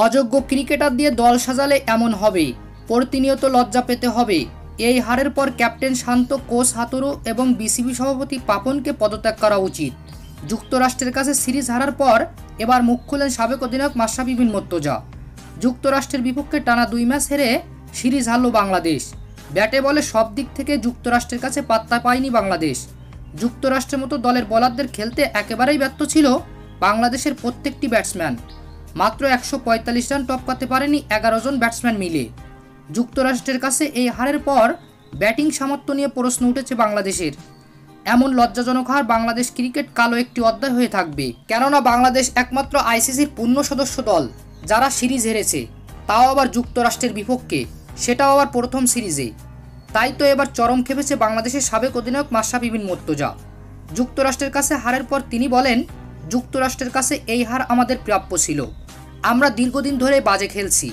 অযোগ্য ক্রিকেটার দিয়ে দল সাজালে এমন হবে, প্রতিনিয়ত লজ্জা পেতে হবে। এই হারের পর ক্যাপ্টেন শান্ত, কোচ হাতুরু এবং বিসিবি সভাপতি পাপনকে পদত্যাগ করা উচিত। যুক্তরাষ্ট্রের কাছে সিরিজ হারার পর এবার মুখ খুললেন সাবেক অধিনায়ক মাশরাফি বিন মুর্তজা। যুক্তরাষ্ট্রের বিপক্ষে টানা 2 ম্যাচ হেরে সিরিজ হারল বাংলাদেশ। ব্যাটে বলে সব দিক থেকে যুক্তরাষ্ট্রের কাছে পাত্তা পায়নি বাংলাদেশ। যুক্তরাষ্ট্রের মতো দলের বোলারদের খেলতে একেবারেই ব্যর্থ ছিল বাংলাদেশের প্রত্যেকটি ব্যাটসম্যান। মাত্র 145 রান টপকাতে পারেনি 11 জন ব্যাটসম্যান মিলে। যুক্তরাষ্ট্রের কাছে এই হারের পর ব্যাটিং সামর্থ্য নিয়ে প্রশ্ন উঠেছে বাংলাদেশের। এমন লজ্জাজনক হার বাংলাদেশ ক্রিকেট কালো একটি অধ্যায় হয়ে থাকবে, কেননা বাংলাদেশ একমাত্র আইসিসির পূর্ণ সদস্য দল যারা সিরিজ হেরেছে, তাও আবার যুক্তরাষ্ট্রের বিপক্ষে, সেটাও আবার প্রথম সিরিজে। তাই তো এবার চরম খেপেছে বাংলাদেশের সাবেক অধিনায়ক মাশরাফি বিন মুর্তজা। যুক্তরাষ্ট্রের কাছে হারের পর তিনি বলেন, যুক্তরাষ্ট্রের কাছে এই হার আমাদের প্রাপ্য ছিল। আমরা দীর্ঘদিন ধরে বাজে খেলছি,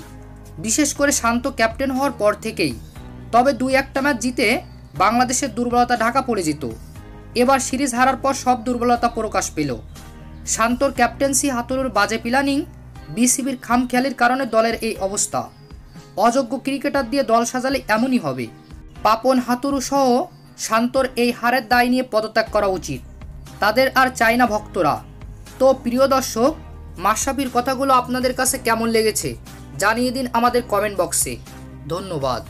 বিশেষ করে শান্ত ক্যাপ্টেন হওয়ার পর থেকেই। তবে 2-1 ম্যাচ জিতে বাংলাদেশের দুর্বলতা ঢাকা পড়ে যেত। এবার সিরিজ হারার পর সব দুর্বলতা প্রকাশ পেল। শান্তর ক্যাপ্টেন্সি, হাতুরুর বাজে প্ল্যানিং, বিসিবির খামখেয়ালির কারণে দলের এই অবস্থা। অযোগ্য ক্রিকেটার দিয়ে দল সাজালে এমনই হবে। পাপন, হাতুরু সহ শান্তর এই হারের দায় নিয়ে পদত্যাগ করা উচিত। তাদের আর চায় না ভক্তরা। তো প্রিয় দর্শক, মাশরাফির কথাগুলো আপনাদের কাছে কেমন লেগেছে জানিয়ে দিন আমাদের কমেন্ট বক্সে। ধন্যবাদ।